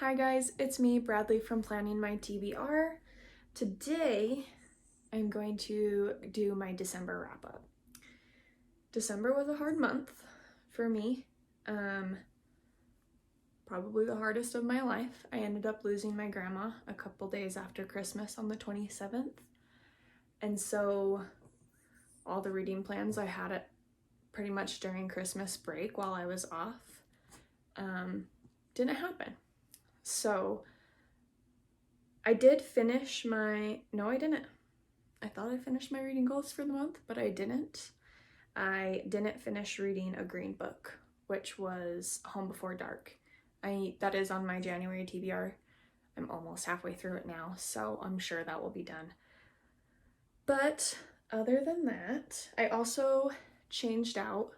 Hi guys, it's me, Bradley from Planning My TBR. Today, I'm going to do my December wrap-up. December was a hard month for me. Probably the hardest of my life. I ended up losing my grandma a couple days after Christmas on the 27th. And so all the reading plans I had it pretty much during Christmas break while I was off didn't happen. So I did finish no, I didn't. I thought I finished my reading goals for the month, but I didn't. I didn't finish reading A Green Book, which was Home Before Dark. That is on my January TBR. I'm almost halfway through it now, so I'm sure that will be done. But other than that, I also changed out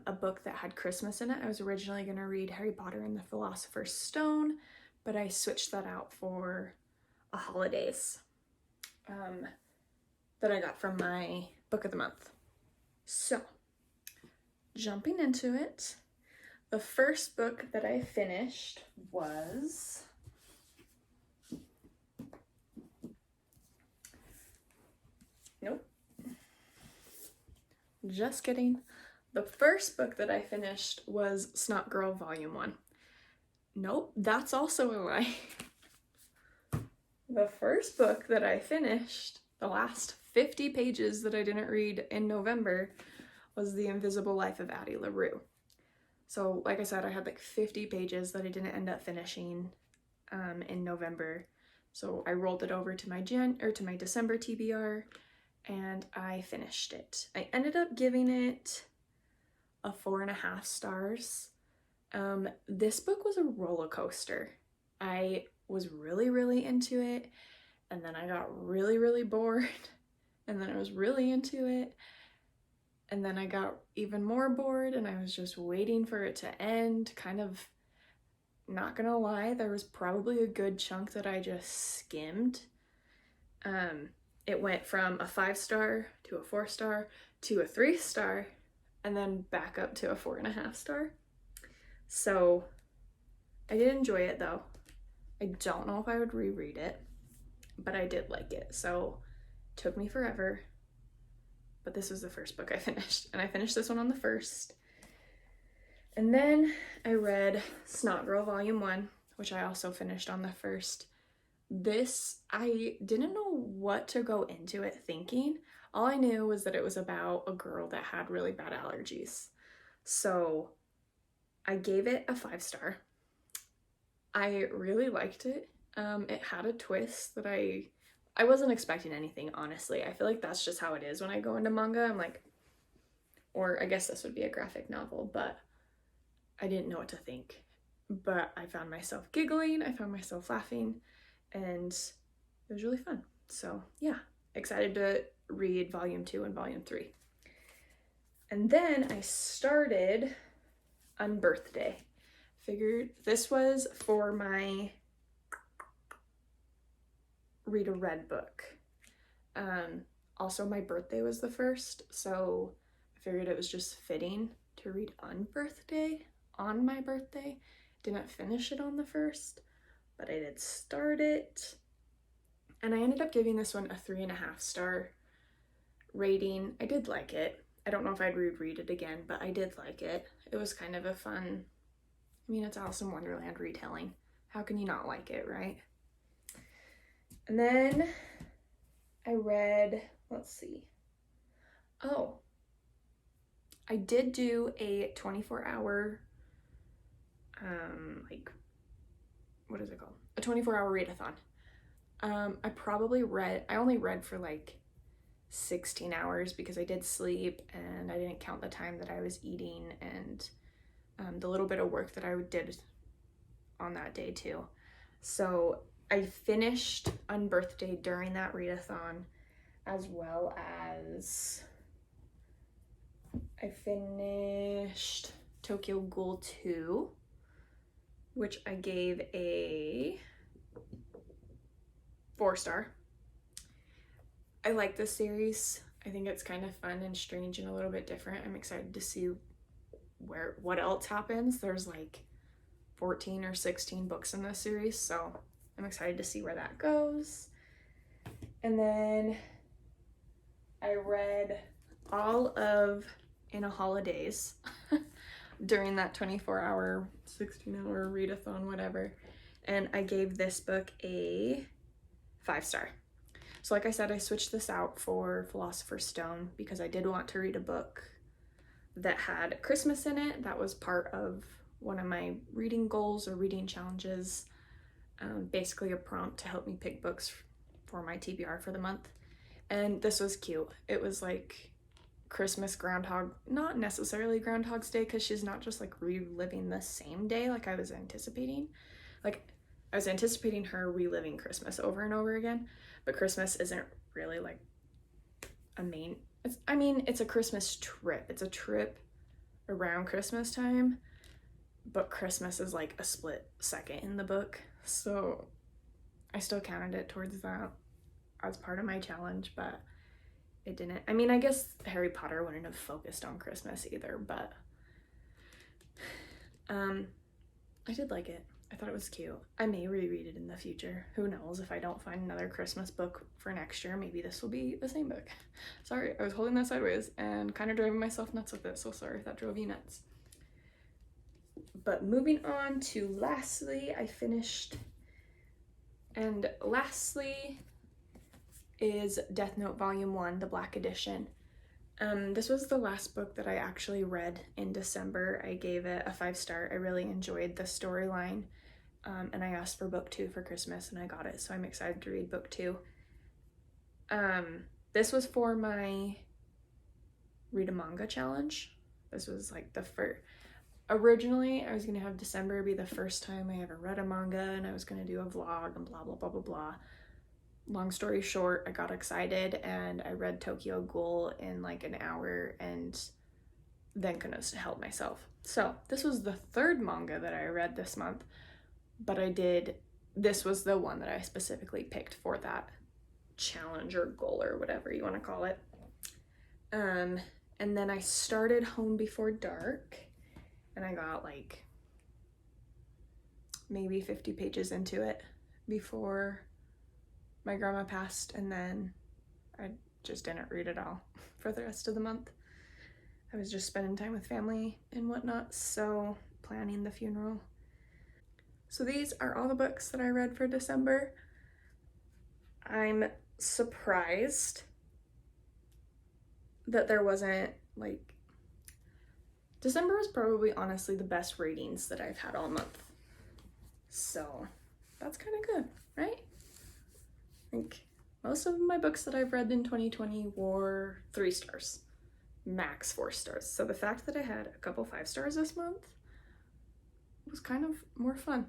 a book that had Christmas in it. I was originally going to read Harry Potter and the Philosopher's Stone, but I switched that out for a holidays that I got from my book of the month. So, jumping into it, the first book that I finished was just kidding. The first book that I finished was Snot Girl Volume 1. Nope, that's also a lie. The first book that I finished, the last 50 pages that I didn't read in November, was The Invisible Life of Addie LaRue. So, like I said, I had like 50 pages that I didn't end up finishing in November. So I rolled it over to my December TBR, and I finished it. I ended up giving it a 4.5 stars. This book was a roller coaster. I was really into it, and then I got really bored, and then I was really into it, and then I got even more bored, and I was just waiting for it to end. Kind of, not gonna lie, there was probably a good chunk that I just skimmed. It went from a 5-star to a 4-star to a 3-star, and then back up to a 4.5 star. So I did enjoy it though. I don't know if I would reread it, but I did like it. So it took me forever, but this was the first book I finished, and I finished this one on the 1st. And then I read Snot Girl Volume 1, which I also finished on the 1st. This, I didn't know what to go into it thinking. All I knew was that it was about a girl that had really bad allergies. So I gave it a 5-star. I really liked it. It had a twist that I wasn't expecting anything, honestly. I feel like that's just how it is when I go into manga. I'm like, or I guess this would be a graphic novel, but I didn't know what to think. But I found myself giggling, I found myself laughing, and it was really fun. So yeah, excited to read Volume 2 and Volume 3. And then I started Unbirthday. Figured this was for my Read a Red book. Also, my birthday was the 1st, so I figured it was just fitting to read Unbirthday on my birthday. Didn't finish it on the 1st, but I did start it. And I ended up giving this one a 3.5 star rating. I did like it. I don't know if I'd reread it again, but I did like it. It was kind of a fun, it's Alice in Wonderland retelling. How can you not like it, right? And then I read, let's see. Oh, I did do a 24-hour, what is it called? A 24-hour readathon. I only read for like 16 hours because I did sleep and I didn't count the time that I was eating and the little bit of work that I did on that day too. So I finished Unbirthday during that readathon, as well as I finished Tokyo Ghoul 2, which I gave a 4-star. I like this series. I think it's kind of fun and strange and a little bit different. I'm excited to see what else happens. There's like 14 or 16 books in this series, so I'm excited to see where that goes. And then I read all of In a Holidays during that 24-hour, 16-hour readathon, whatever. And I gave this book a 5-star. So like I said, I switched this out for Philosopher's Stone because I did want to read a book that had Christmas in it. That was part of one of my reading goals or reading challenges. Basically a prompt to help me pick books for my TBR for the month. And this was cute. It was like Christmas Groundhog, not necessarily Groundhog's Day, because she's not just like reliving the same day like I was anticipating. Like I was anticipating her reliving Christmas over and over again, but Christmas isn't really like a main, it's a Christmas trip. It's a trip around Christmas time, but Christmas is like a split second in the book. So I still counted it towards that as part of my challenge, but it didn't. I mean, I guess Harry Potter wouldn't have focused on Christmas either, but I did like it. I thought it was cute. I may reread it in the future. Who knows? If I don't find another Christmas book for next year, maybe this will be the same book. Sorry, I was holding that sideways and kind of driving myself nuts with it, so sorry if that drove you nuts. But moving on to Lastly, I finished. And Lastly is Death Note Volume 1, the Black Edition. This was the last book that I actually read in December. I gave it a 5-star. I really enjoyed the storyline. And I asked for book 2 for Christmas and I got it, so I'm excited to read book 2. This was for my read a manga challenge. This was like the first. Originally, I was gonna have December be the first time I ever read a manga, and I was gonna do a vlog and blah blah blah blah blah. Long story short, I got excited and I read Tokyo Ghoul in like an hour and then couldn't help myself. So this was the 3rd manga that I read this month, but this was the one that I specifically picked for that challenge or goal or whatever you want to call it. And then I started Home Before Dark and I got like maybe 50 pages into it before my grandma passed, and then I just didn't read it all for the rest of the month. I was just spending time with family and whatnot, so planning the funeral. So these are all the books that I read for December. I'm surprised that there wasn't like, December was probably honestly the best ratings that I've had all month. So that's kind of good, right? I think most of my books that I've read in 2020 were 3 stars, max 4 stars. So the fact that I had a couple 5 stars this month was kind of more fun.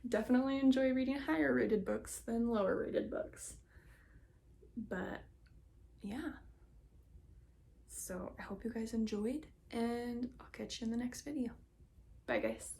Definitely enjoy reading higher rated books than lower rated books. But yeah. So I hope you guys enjoyed, and I'll catch you in the next video. Bye guys.